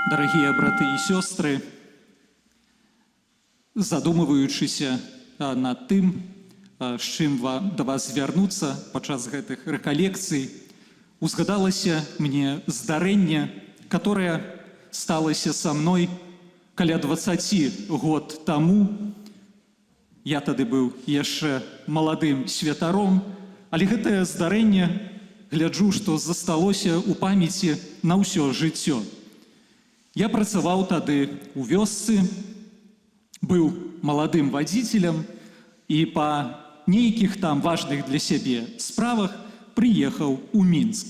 Дорогие браты и сестры, задумываючыся над тым, з чым да вас звярнуцца падчас гэтых рэкалекцый, узгадалася мне здарэнне, которое сталася са мной каля 20 год таму. Я тады быў яшчэ маладым святаром, але гэтае здарэнне, гляджу, што засталося ў памяці на ўсё жыццё. Я працаваў тады у вёсцы, быў маладым вадзіцелем і па нейкіх там важных для сябе справах прыехаў у Мінск.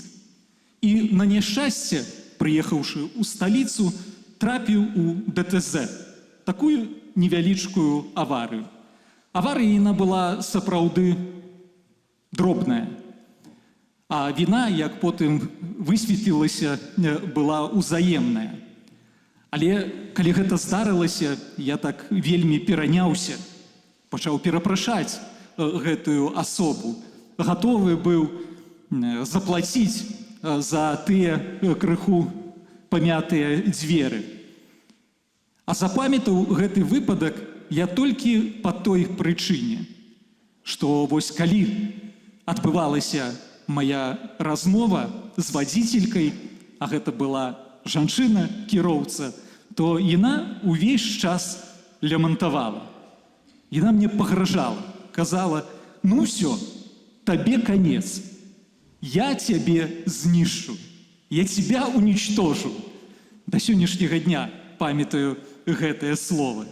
І на няшчасце, прыехаўшы ў сталіцу, трапіў у ДТЗ, такую невялічкую аварыю. Аварыя яна была сапраўды дробная, а віна, як потым высветлілася, была ўзаемная. Але калі гэта здарылася, я так вельмі пераняўся, пачаў перапрашаць гэтую асобу, гатовы быў заплаціць за тыя крыху памятыя дзверы. А запамятаў гэты выпадак я толькі па той прычыне, што вось калі адбывалася моя размова з вадзіцелькай, а гэта была жанчына-кіроўца, то яна увесь час лямантавала. Яна мне пагражала, казала: «Ну ўсё, табе канец, я цябе знішчу, я тебя уничтожу». До сённяшняга дня памятаю гэтыя словы.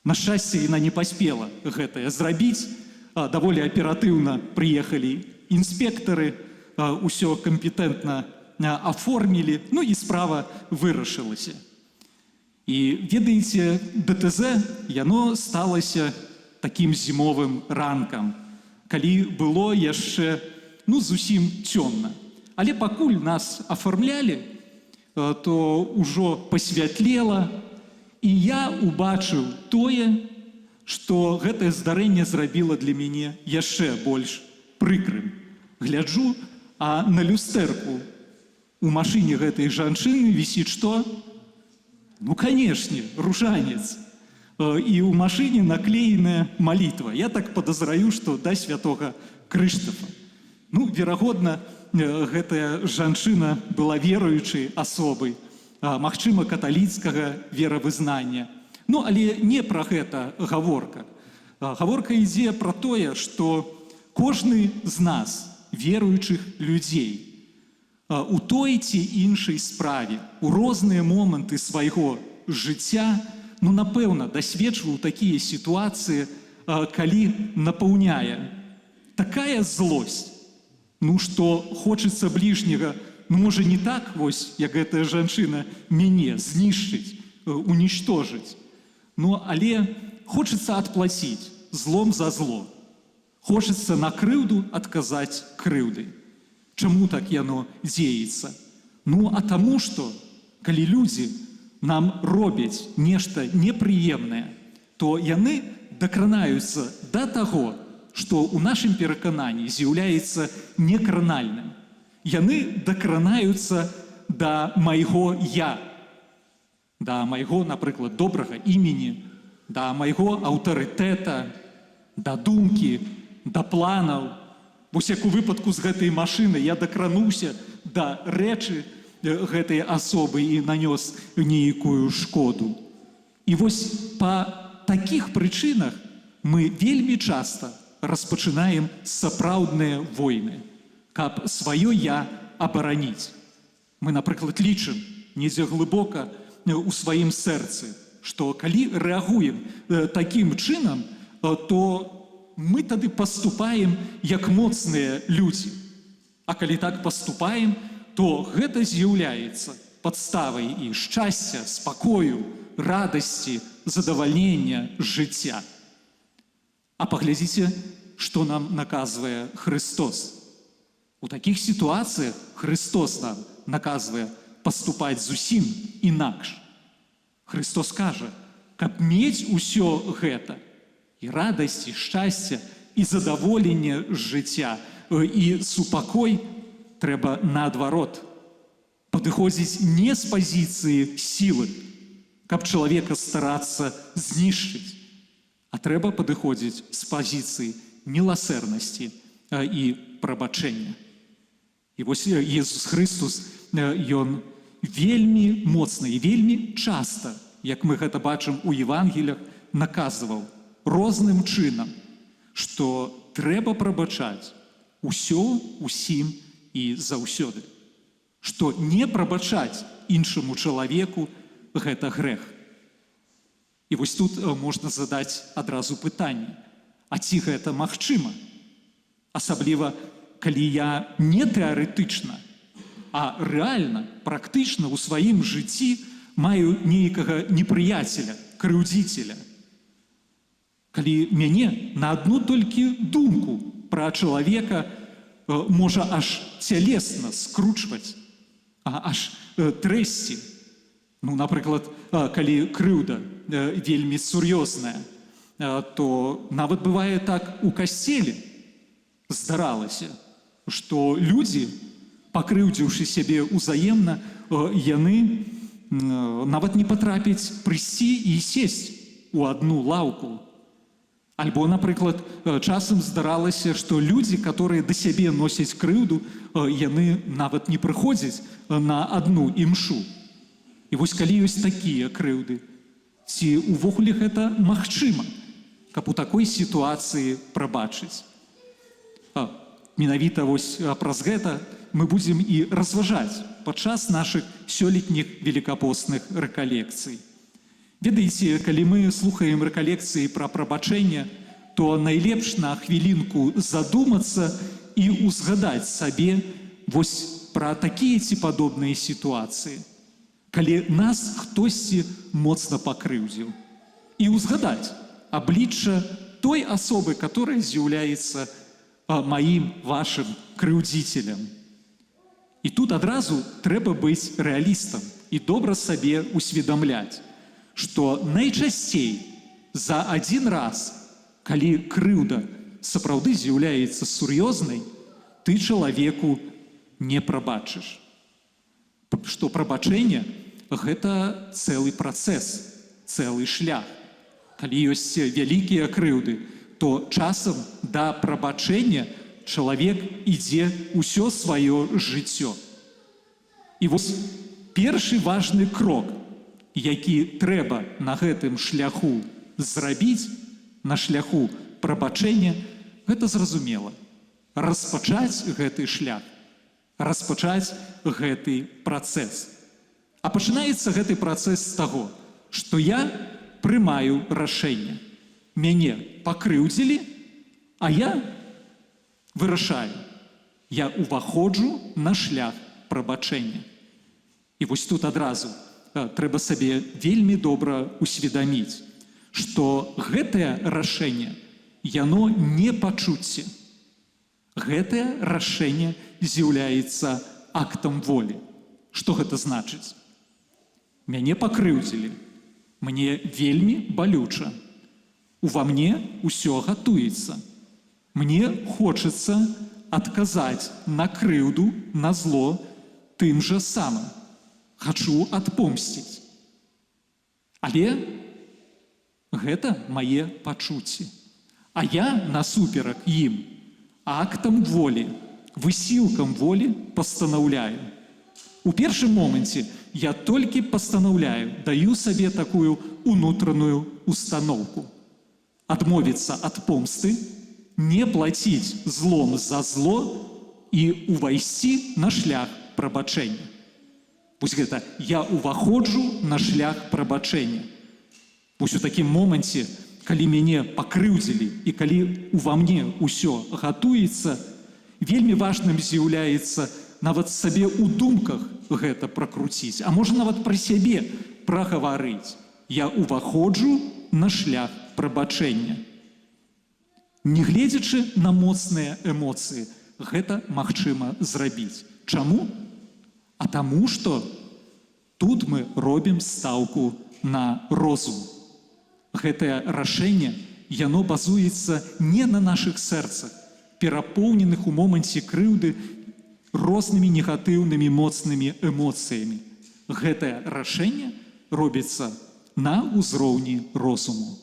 На шчасце, яна не паспела гэтае зрабіць. Даволі аператыўна прыехалі інспектары, усё кампетэнтна аформілі, ну і справа вырашылася. І ведаеце, ДТЗ, яно сталася такім зімовым ранкам, калі было яшчэ зусім цёмна. Але пакуль нас аформлялі, то ўжо пасвятлела, і я убачыў тое, што гэтае здарэнне зрабіла для мяне яшчэ больш прыкрым. Гляджу, а на люстэрку у машыне гэтай жанчыны вісіць што? Ну, канешне, ружанец. І ў машыне наклееная малітва. Я так падазраю, што да святога Крыштафа. Ну, верагодна, гэтая жанчына была веруючай асобай, магчыма, каталіцкага веравызнання. Ну, але не пра гэта гаворка. Гаворка ідзе пра тое, што кожны з нас, веруючых людзей, у той ці іншай справе, у розныя моманты свайго жыцця, напэўна, дасведчваў такія сітуацыі, калі напаўняе такая злосць, што хочацца бліжняга, можа, не так, вось, як гэтая жанчына, мяне знішчыць, уничтожыць, але хочацца адплаціць злом за зло. Хочацца на крыўду адказаць крыўдай. Чаму так яно дзеецца? А таму, што калі людзі нам робяць нешта непрыемнае, то яны дакранаюцца да таго, што ў нашым перакананні з'яўляецца некранальным. Яны дакранаюцца да майго «я», да майго, напрыклад, добрага імені, да майго аўтарытэта, да думкі, да планаў. Вось як у выпадку з гэтай машыны я дакрануўся да рэчы гэтай асобы і нанёс нейкую шкоду. І вось па такіх прычынах мы вельмі часта распачынаем сапраўдныя войны, каб сваё «я» абараніць. Мы, напрыклад, лічым недзе глыбока у сваім сэрцы, што калі рэагуем такім чынам, то мы тады паступаем як моцныя людзі. А калі так паступаем, то гэта з'яўляецца падставай і шчасця, спакою, радасці, задавальнення жыцця. А паглядзіце, што нам наказвае Христос. У такіх сітуацыях Христос нам наказвае паступаць зусім інакш. Христос кажа, каб мець усё гэта, і радасць, і шчасце, і задаволенне жыцця, і супакой, трэба наадварот падыходзіць не з пазіцыі сілы, каб чалавека старацца знішчыць, а трэба падыходзіць з пазіцыі міласэрнасці і прабачэння. І вось Езус Хрыстус, ён вельмі моцна і вельмі часта, як мы гэта бачым у Евангеліях, наказваў розным чынам, што трэба прабачаць усё, усім і заўсёды. Што не прабачаць іншаму чалавеку – гэта грэх. І вось тут можна задаць адразу пытанне, а ці гэта магчыма? Асабліва, калі я не тэарэтычна, а рэальна, практычна ў сваім жыцці маю нейкага непрыяцеля, крыўдзіцеля. Калі мяне на адну толькі думку пра чалавека можа аж цялесна скручваць, аж трэсці. Ну, напрыклад, калі крыўда вельмі сур'ёзная, то нават бывае так у касцеле здаралася, што людзі, пакрыўдзіўшы сябе ўзаемна, яны нават не патрапяць прыйсці і сесть у адну лаўку. Альбо, напрыклад, часам здаралася, што людзі, которые да сябе носяць крыўду, яны нават не прыходзяць на адну імшу. І вось калі ёсць такія крыўды, ці ўвогуле гэта магчыма, каб у такой сітуацыі прабачыць? Менавіта вось праз гэта мы будзем і разважаць падчас нашых сёлетніх великапостных рэкалекцый. Ведаеце, калі мы слухаем рэкалекцыі пра прабачэнне, то найлепш на хвілінку задумацца і ўзгадаць сабе вось пра такія ці падобныя сітуацыі, калі нас хтосьці моцна пакрыўдзіў. І ўзгадаць аблічча той асобы, которая з'яўляецца маім, вашым крыўдзіцелем. І тут адразу трэба быць рэалістам і добра сабе усведамляць, што найчасцей за адзін раз, калі крыўда сапраўды з'яўляецца сур'ёзнай, ты чалавеку не прабачыш. Што прабачэнне – гэта цэлы працэс, цэлы шлях. Калі ёсць вялікія крыўды, то часам да прабачэння чалавек ідзе ўсё сваё жыццё. І вось першы важны крок, які трэба на гэтым шляху зрабіць, на шляху прабачэння, гэта зразумела. Распачаць гэты шлях, распачаць гэты працэс. А пачынаецца гэты працэс з таго, што я прымаю рашэнне. Мяне пакрыўдзілі, а я вырашаю. Я ўваходжу на шлях прабачэння. І вось тут адразу трэба сабе вельмі добра усведаміць, што гэтае рашэнне, яно не пачуцце. Гэтае рашэнне з'яўляецца актам волі. Што гэта значыць? Мяне пакрыўдзілі, мне вельмі балюча. Ува мне ўсё гатуецца. Мне хочацца адказаць на крыўду, на зло тым жа самым. Хачу адпомсціць. Але гэта мае пачуцці. А я насуперак ім актам волі, высілкам волі пастанаўляю. У першым моманце я толькі пастанаўляю, даю сабе такую унутраную установку. Адмовіцца ад помсты, не плаціць злом за зло і увайсці на шлях прабачэння. Вось гэта я ўваходжу на шлях прабачэння. Вось у такім моманце, калі мяне пакрыўдзілі і калі ува мне ўсё гатуецца, вельмі важным з'яўляецца нават сабе ў думках гэта пракруціць, а можа нават пра сябе прагаварыць. Я ўваходжу на шлях прабачэння. Не гледзячы на моцныя эмоцыі, гэта магчыма зрабіць. Чаму? А таму, што тут мы робім стаўку на розум. Гэтае рашэнне, яно базуецца не на нашых сэрцах, перапоўненых у моманце крыўды рознымі негатыўнымі моцнымі эмоцыямі. Гэтае рашэнне робіцца на ўзроўні розуму.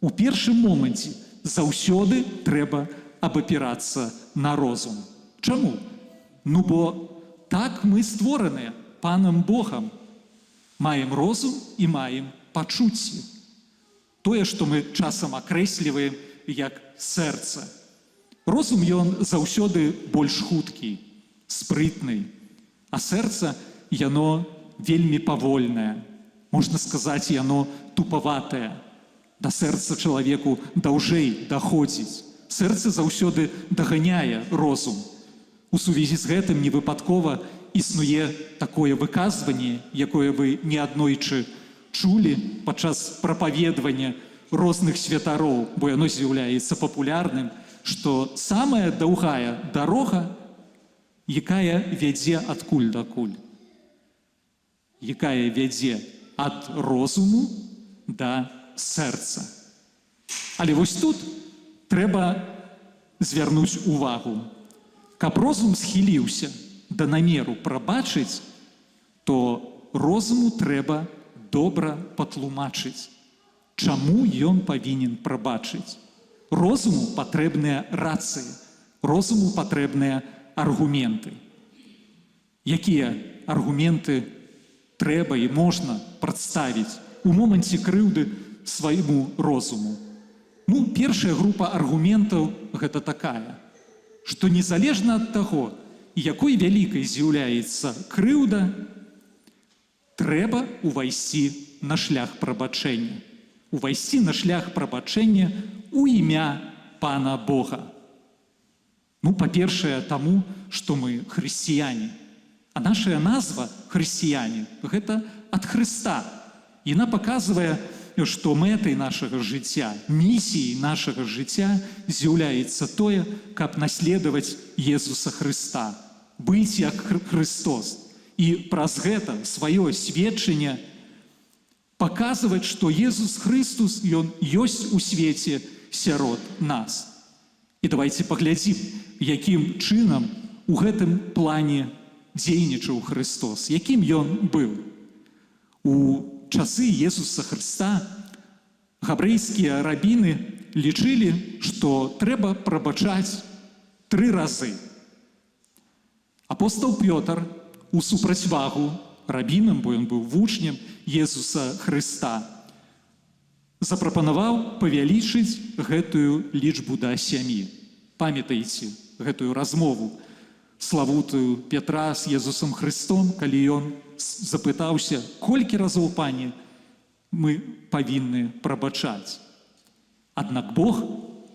У першым моманце заўсёды трэба абапірацца на розум. Чаму? Ну, бо так мы створаныя панам Богам. Маем розум і маем пачуцці. Тое, што мы часам акрэсліваем як сэрца. Розум ён заўсёды больш хуткі, спрытны, а сэрца яно вельмі павольнае. Можна сказаць, яно тупаватае. Да сэрца чалавеку даўжэй даходзіць. Сэрца заўсёды даганяе розум. У сувязі з гэтым невыпадкова існуе такое выказванне, якое вы неаднойчы чулі падчас прапаведвання розных святароў, бо яно з'яўляецца папулярным, што самая даўгая дарога, якая вядзе адкуль дакуль, якая вядзе ад розуму да сэрца. Але вось тут трэба звярнуць увагу. Каб розум схіліўся да намеру прабачыць, то розуму трэба добра патлумачыць, чаму ён павінен прабачыць. Розуму патрэбныя рацыі, розуму патрэбныя аргументы. Якія аргументы трэба і можна прадставіць у моманце крыўды свайму розуму? Ну, першая група аргументаў гэта такая, што незалежна ад таго, якой вялікай з'яўляецца крыўда, трэба увайсці на шлях прабачэння. Увайсці на шлях прабачэння у імя Пана Бога. Ну, па-першае, таму, што мы хрысціяне. А наша назва хрысціяне – гэта ад Хрыста. Яна паказвае, што мэтай нашага жыцця, місіяй нашага жыцця з'яўляецца тое, каб наследаваць Езуса Хрыста, быць як Христос. І праз гэта сваё сведчанне паказваць, што Езус Христус, ён ёсць у свеце сярод нас. І давайте паглядзім, якім чынам у гэтым плане дзейнічаў Христос, якім ён быў. У часы Езуса Христа габрэйскія рабіны лічылі, што трэба прабачаць 3 разы. Апостол Пётр у супрацьвагу рабінам, бо ён быў вучнем Езуса Христа, запрапанаваў павялічыць гэтую лічбу да 7. Памятаеце гэтую размову славутую Петра з Езусом Христом, калі ён запытаўся, колькі разоў, пане, мы павінны прабачаць. Аднак Бог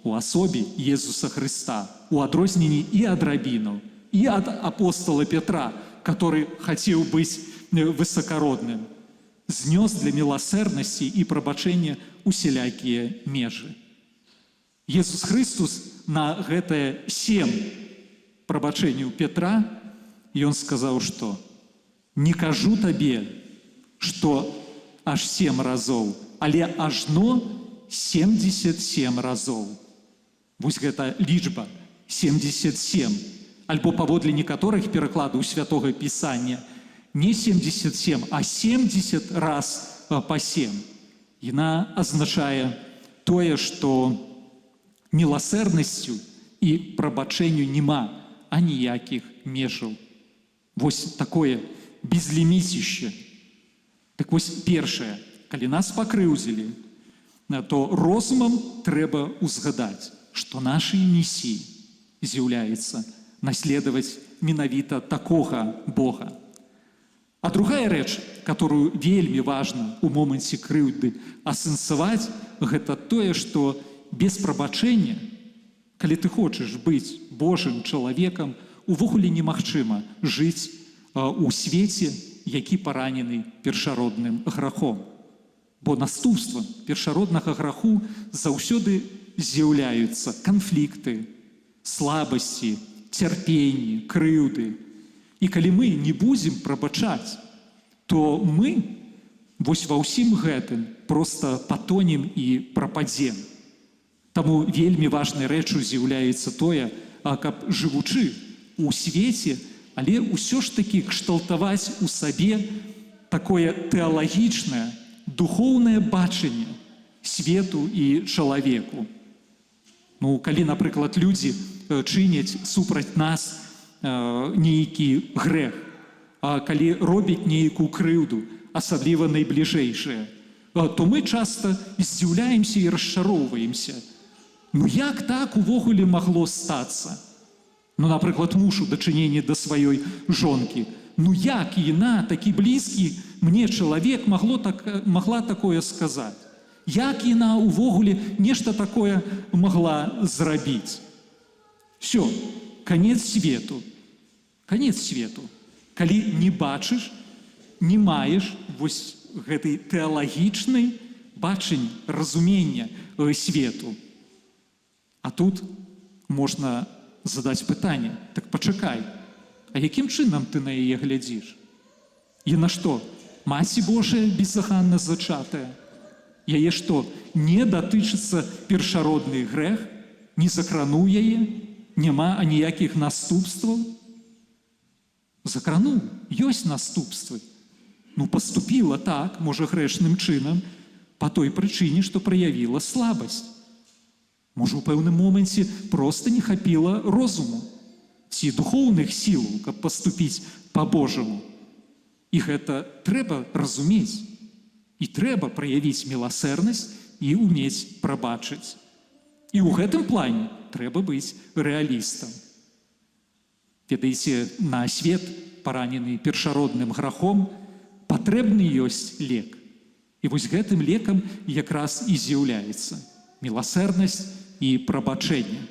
у асобе Езуса Христа, у адрозненні і ад рабінаў, і ад апостола Петра, который хацеў быць высакародным, знёс для міласэрнасці і прабачэння усялякія межы. Езус Христус на гэтае 7 прабачэнняў Петра, ён сказаў, што «Не кажу табе, што аж 7 разоў, але ажно 77 разоў». Вось гэта лічба 77. Альбо паводле некаторых перакладаў Святога Пісання не 77, а 70 раз па 7. Яна азначае тое, што міласэрнасцю і прабачэнню няма аніякіх межаў. Вось такое безліміцішча. Так вось першае, калі нас пакрыўдзілі, то розумам трэба ўзгадаць, што нашай місіяй з'яўляецца наследаваць менавіта такога Бога. А другая рэч, которую вельмі важна у моманце крыўды асэнсаваць, гэта тое, што без прабачэння, калі ты хочаш быць Божым чалавекам, увогуле немагчыма жыць у свеце, які паранены першародным грахом. Бо наступствам першароднага граху заўсёды з'яўляюцца канфлікты, слабасці, цярпенні, крыўды. І калі мы не будзем прабачаць, то мы вось ва ўсім гэтым проста патонем і прападзем. Таму вельмі важнай рэчу з'яўляецца тое, каб жывучы у свеце, але ўсё ж такі кшталтаваць у сабе такое тэалагічнае, духоўнае бачанне свету і чалавеку. Ну, калі, напрыклад, людзі чыняць супраць нас нейкі грэх, а калі робяць нейкую крыўду, асабліва найбліжэйшыя, то мы часта здзіўляемся і расчароўваемся. Ну як так увогуле магло стацца? Ну, напрыклад, муж у дачыненні да сваёй жонкі. Ну як яна, такі блізкі мне чалавек, магла такое сказаць? Як яна увогуле нешта такое магла зрабіць? Всё, канец свету. Канец свету. Калі не бачыш, не маеш вось гэтай тэалагічнай бачання, разумення свету. А тут можна задаць пытанне: так пачакай, а якім чынам ты на яе глядзіш? Яна што, Маці Божая беззаганна зачатая? Яе што, не датычыцца першародны грэх, не закрануў яе, няма аніякіх наступстваў? Закрануў, ёсць наступствы. Ну, паступіла так, можа, грэшным чынам, па той прычыне, што праявіла слабасць. Можа, у пэўным моменце проста не хапіла розуму ці духоўных сілаў, каб паступіць па-божаму. І гэта трэба разумець. І трэба праявіць міласэрнасць і ўмець прабачыць. І ў гэтым плане трэба быць рэалістам. Ведаеце, на свет, паранены першародным грахом, патрэбны ёсць лек. І вось гэтым лекам якраз і з'яўляецца міласэрнасць і прабачэнне.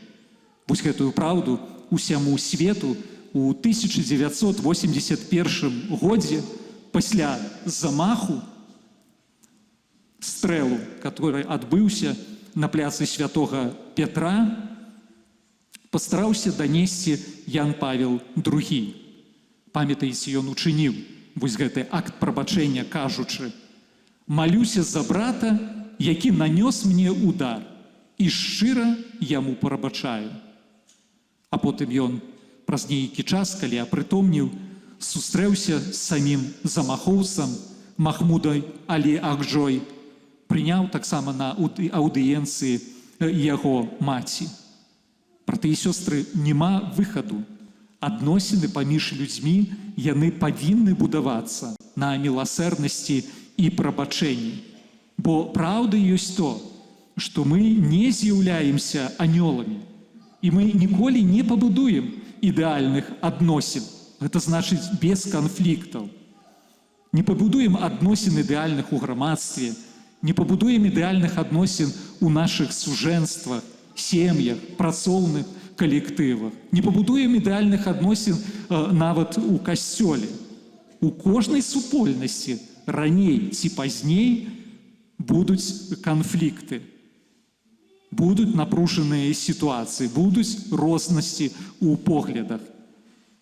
Вось гэтую праўду усяму свету у 1981 годзе пасля замаху стрэлу, который адбыўся на пляцы святога Петра, пастараўся данесці Ян Павел II. Памятаеце, ён учыніў вось гэты акт прабачэння, кажучы: «Малюся за брата, які нанёс мне удар, і шчыра яму прабачаю». А потым ён праз нейкі час, калі апрытомніў, сустрэўся з самім замахоўцам Махмудай Алі Ахджой, прыняў таксама на аўдыенцыі яго маці. Браты і сёстры, няма выхаду. Адносіны паміж людзьмі, яны павінны будавацца на міласэрнасці і прабачэнні. Бо праўда ёсць то, што мы не з'яўляемся анёламі, і мы ніколі не пабудуем ідэальных адносін. Гэта значыць без канфліктаў. Не пабудуем адносін ідэальных у грамадстве, не пабудуем ідэальных адносін у нашых сужэнствах, сем'ях, працоўных калектывах. Не пабудуем ідэальных адносін нават у касцёле. У кожнай супольнасці раней ці пазней будуць канфлікты, будуць напружаныя сітуацыі, будуць рознасці ў поглядах.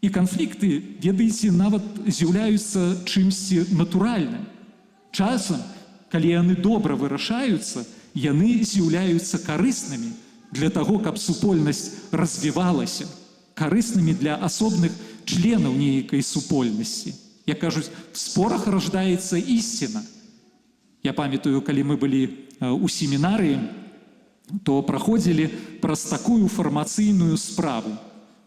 І канфлікты, ведаеце, нават з'яўляюцца чымсьці натуральным. Часам, калі яны добра вырашаюцца, яны з'яўляюцца карыснымі для таго, каб супольнасць развівалася, карыснымі для асобных членаў нейкай супольнасці. Як кажуць, в спорах раждаецца ісціна. Я памятаю, калі мы былі ў семінарыі, то праходзілі праз такую фармацыйную справу.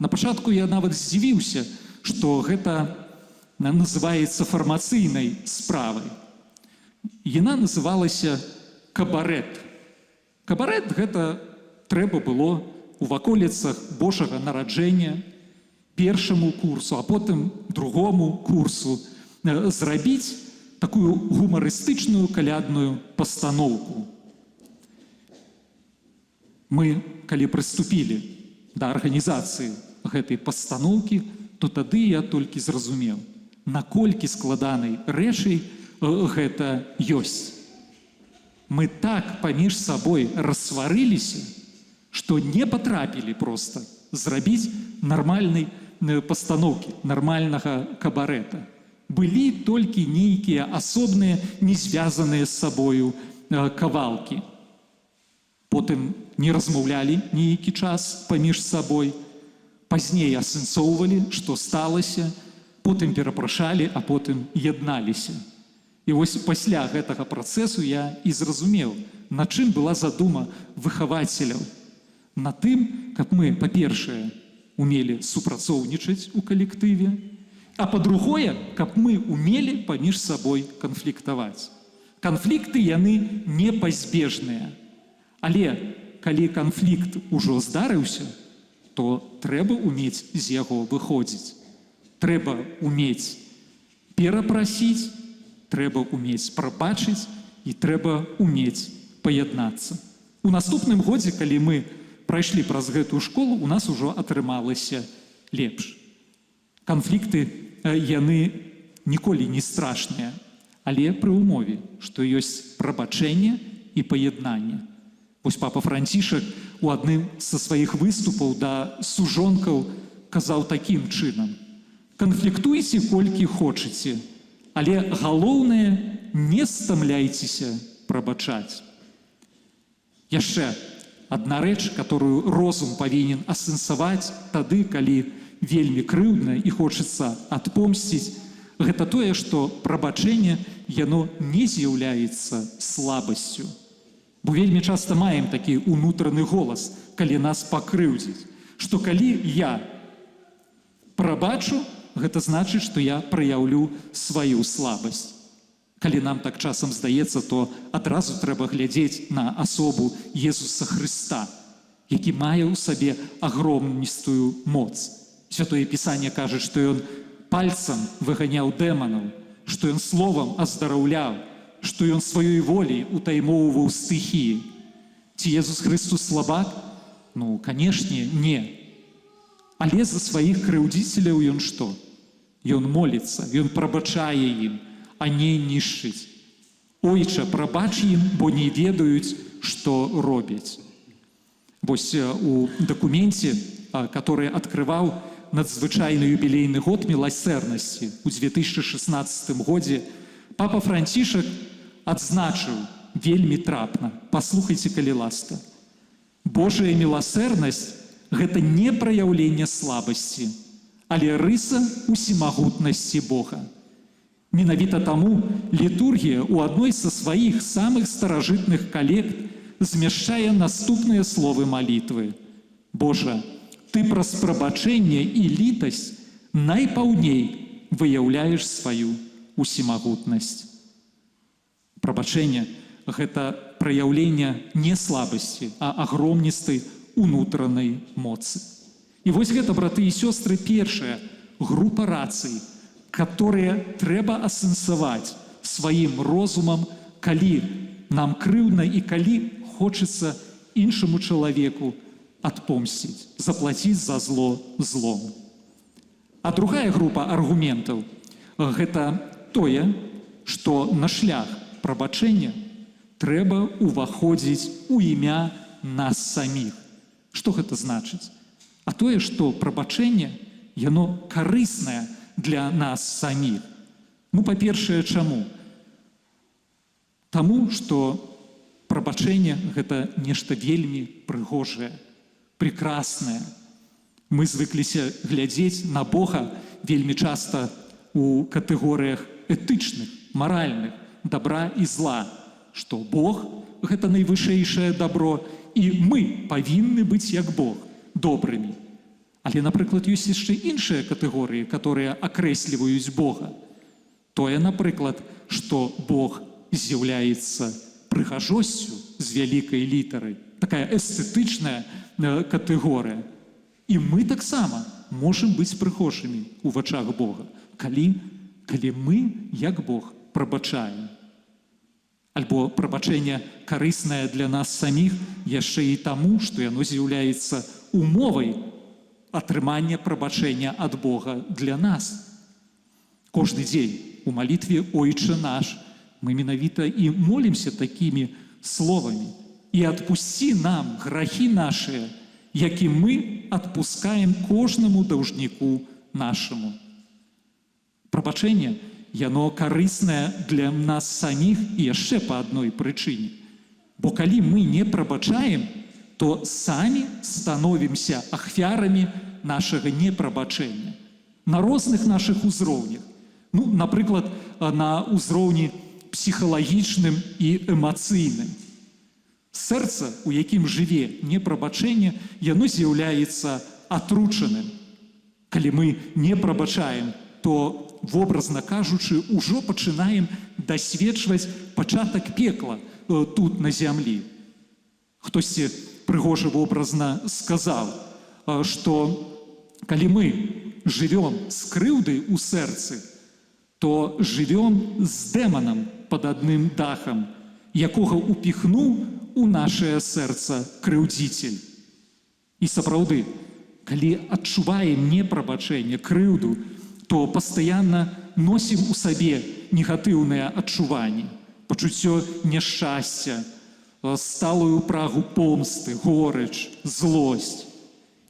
На пачатку я нават здзівіўся, што гэта называецца фармацыйнай справай. Яна называлася кабарэт. Кабарэт гэта трэба было у ваколіцах Божага нараджэння першаму курсу, а потым другому курсу зрабіць такую гумарыстычную калядную пастаноўку. Мы, калі прыступілі да арганізацыі гэтай пастаноўкі, то тады я толькі зразумеў, наколькі складанай рэчай гэта ёсць. Мы так паміж сабой рассварыліся, што не патрапілі проста зрабіць нармальнай пастаноўкі, нармальнага кабарэта. Былі толькі нейкія асобныя, не звязаныя з сабою кавалкі. Потым не размаўлялі нейкі час паміж сабой. пазней асэнсоўвалі, што сталася, потым перапрашалі, а потым ядналіся. І вось пасля гэтага працэсу я і зразумеў, на чым была задума выхавацеляў. На тым, каб мы, па-першае, умелі супрацоўнічаць у калектыве, а па-другое, каб мы умелі паміж сабой канфліктаваць. Канфлікты яны непазбежныя. Але калі канфлікт ужо здарыўся, то трэба умець з яго выходзіць. Трэба умець перапрасіць, трэба умець прабачыць і трэба умець паяднацца. У наступным годзе, калі мы прайшлі праз гэтую школу, у нас ужо атрымалася лепш. Канфлікты, яны ніколі не страшныя, але пры ўмове, што ёсць прабачэнне і паяднанне. Вось папа Францішак у адным са сваіх выступаў да сужонкаў казаў такім чынам: канфліктуйце колькі хочаце, але галоўнае, не стамляйцеся прабачаць. Яшчэ адна рэч, которую розум павінен асэнсаваць тады, калі вельмі крыўдна і хочацца адпомсціць, гэта тое, што прабачэнне яно не з'яўляецца слабасцю. Бо вельмі часта маем такі ўнутраны голас, калі нас пакрыўдзіць, што калі я прабачу, гэта значыць, што я праяўлю сваю слабасць. Калі нам так часам здаецца, то адразу трэба глядзець на асобу Езуса Хрыста, які мае ў сабе агромністую моц. Святое Пісанне кажа, што ён пальцам выганяў дэманаў, што ён словам аздараўляў, што ён сваёй волей утаймоўваў стыхіі. Ці Езус Хрыстус слабак? Ну, канешне, не. Але за сваіх крыўдзіцеляў ён што? Ён моліцца, ён прабачае ім, а не нішчыць. Ойча, прабач ім, бо не ведаюць, што робяць. Вось у дакуменце, который адкрываў надзвычайны юбілейны год міласэрнасці у 2016 годзе, папа Францішак адзначыў вельмі трапна, паслухайце, калі ласка: Божая міласэрнасць – гэта не праяўленне слабасці, але рыса усімагутнасці Бога. Менавіта таму літургія ў адной са сваіх самых старажытных калект змяшчае наступныя словы малітвы: Божа, ты праз прабачэнне і літасць найпаўней выяўляеш сваю усімагутнасць. Прабачэнне – гэта праяўленне не слабасці, а агромністай унутранай моцы. І вось гэта, браты і сёстры, першая група рацый, которые трэба асэнсаваць сваім розумам, калі нам крыўдна і калі хочацца іншаму чалавеку адпомсціць, заплаціць за зло злом. А другая група аргументаў – гэта тое, што на шлях прабачэння трэба ўваходзіць у імя нас саміх. Што гэта значыць? А тое, што прабачэнне, яно карыснае для нас саміх. Ну, па-першае, чаму? Таму, што прабачэнне – гэта нешта вельмі прыгожае, прекраснае. Мы звыкліся глядзець на Бога вельмі часта у катэгорыях этычных, маральных, добра і зла, што Бог – гэта найвышэйшае добро, і мы павінны быць як Бог, добрымі. Але, напрыклад, ёсць яшчэ іншыя катэгорыі, которые акрэсліваюць Бога. Тое, напрыклад, што Бог з'яўляецца прыгажосцю з вялікай літары, такая эстэтычная катэгорыя. І мы таксама можам быць прыгожымі ў вачах Бога, калі мы, як Бог, прабачаем. Альбо прабачэнне карыснае для нас саміх яшчэ і таму, што яно з'яўляецца умовай атрымання прабачэння ад Бога для нас. Кожны дзень у малітве «Ойче наш» мы менавіта і молімся такімі словамі: «І адпусці нам грахі нашыя, які мы адпускаем кожнаму даўжніку нашаму». Прабачэнне яно карыснае для нас саміх і яшчэ па адной прычыне. Бо калі мы не прабачаем, то самі становімся ахвярамі нашага непрабачэння на розных нашых узроўнях. Ну, напрыклад, на ўзроўні псіхалагічным і эмацыйным. Сэрца, у якім жыве непрабачэнне, яно з'яўляецца атручаным. Калі мы не прабачаем, то, вобразна кажучы, ужо пачынаем дасведчваць пачатак пекла тут, на зямлі. Хтосьці прыгожа вобразна сказаў, што калі мы жывём з крыўдай у сэрцы, то жывём з дэманам пад адным дахам, якога упіхнуў у нашае сэрца крыўдзіцель. І сапраўды, калі адчуваем непрабачэнне, крыўду, то пастаянна носім у сабе негатыўныя адчуванні, пачуццё няшчасця, сталую прагу помсты, горыч, злосць.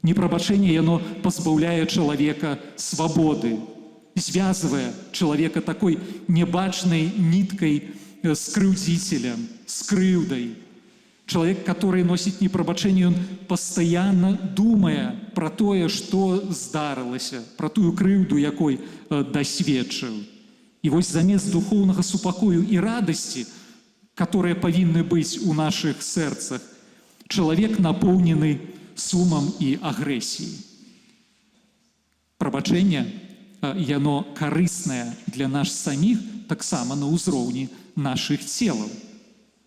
Непрабачэнне яно пазбаўляе чалавека свабоды, звязвае чалавека такой небачнай ніткай з крыўдзіцелем, з крыўдай. Чалавек, который носіць непрабачэнне, ён пастаянна думае пра тое, што здарылася, пра тую крыўду, якой дасведчыў. І вось замест духоўнага супакою і радасці, которые павінны быць у нашых сэрцах, чалавек напоўнены сумам і агрэсіяй. Прабачэнне, яно карыснае для нас саміх таксама на ўзроўні нашых целаў.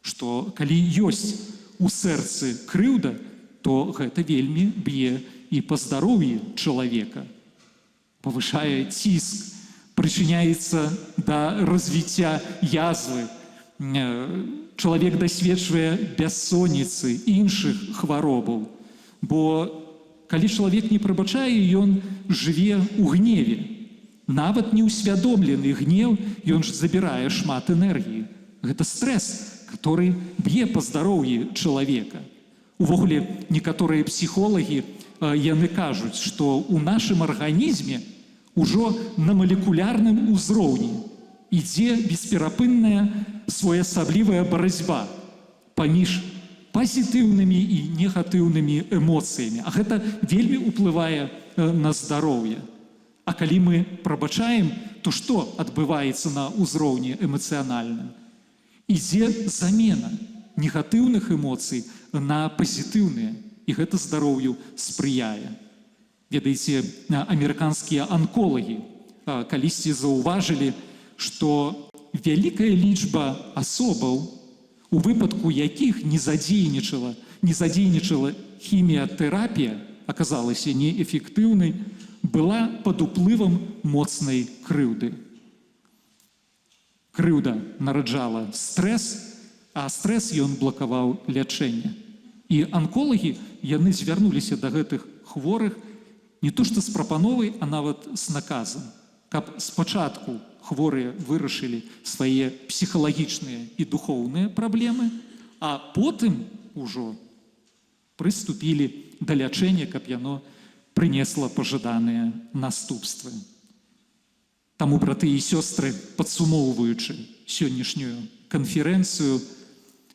Што калі ёсць у сэрцы крыўда, то гэта вельмі б'е і па здароўі чалавека. Павышае ціск, прычыняецца да развіцця язвы. Чалавек дасведчвае бяссонніцы, іншых хваробаў. Бо калі чалавек не прабачае, ён жыве ў гневе. Нават неўсвядомлены гнеў, ён ж забірае шмат энергіі. Гэта стрэс, который б'е па здароўі чалавека. Увогуле, некаторыя псіхолагі яны кажуць, што ў нашым арганізме ўжо на малекулярным узроўні ідзе бесперапынная своеасаблівая барацьба паміж пазітыўнымі і негатыўнымі эмоцыямі. А гэта вельмі ўплывае на здароўе. А калі мы прабачаем, то што адбываецца на ўзроўні эмацыянальным? Ідзе замена негатыўных эмоцый на пазітыўныя, і гэта здароўю спрыяе. Ведаеце, амерыканскія анколагі калісьці заўважылі, што вялікая лічба асобаў, у выпадку якіх не задзейнічала хіміятэрапія, аказалася неэфектыўнай, была пад уплывам моцнай крыўды. Крыўда нараджала стрэс, а стрэс ён блакаваў лячэнне. І анколагі, яны звярнуліся да гэтых хворых не то што з прапановай, а нават з наказам, каб спачатку хворыя вырашылі свае псіхалагічныя і духоўныя праблемы, а потым ужо прыступілі да лячэння, каб яно прынесла пажаданыя наступствы. Таму, браты і сёстры, падсумоўваючы сённяшнюю канферэнцыю,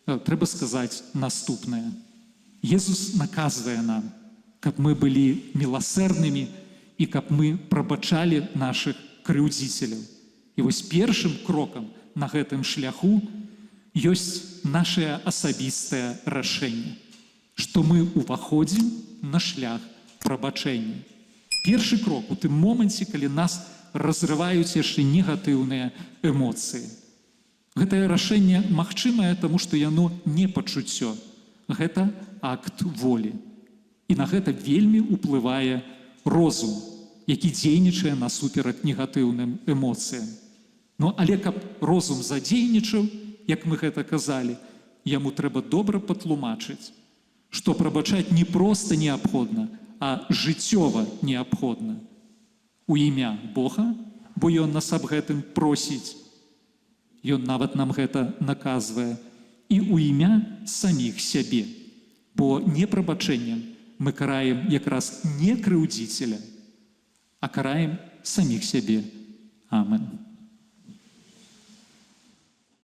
трэба сказаць наступнае. Езус наказвае нам, каб мы былі міласэрнымі і каб мы прабачалі нашых крыўдзіцеляў. І вось першым крокам на гэтым шляху ёсць нашае асабістае рашэнне, што мы ўваходзім на шлях прабачэння. Першы крок у тым моманце, калі нас разрываюць яшчэ негатыўныя эмоцыі. Гэтае рашэнне магчымае, таму што яно не пачуццё. Гэта акт волі. І на гэта вельмі ўплывае розум, які дзейнічае насуперак негатыўным эмоцыям. Ну, але каб розум задзейнічаў, як мы гэта казалі, яму трэба добра патлумачыць, што прабачаць не проста неабходна, а жыццёва неабходна. У імя Бога, бо ён нас аб гэтым просіць. Ён нават нам гэта наказвае. І ў імя саміх сябе. Бо непрабачэннем мы караем якраз не крыўдзіцеля, а караем саміх сябе. Амен.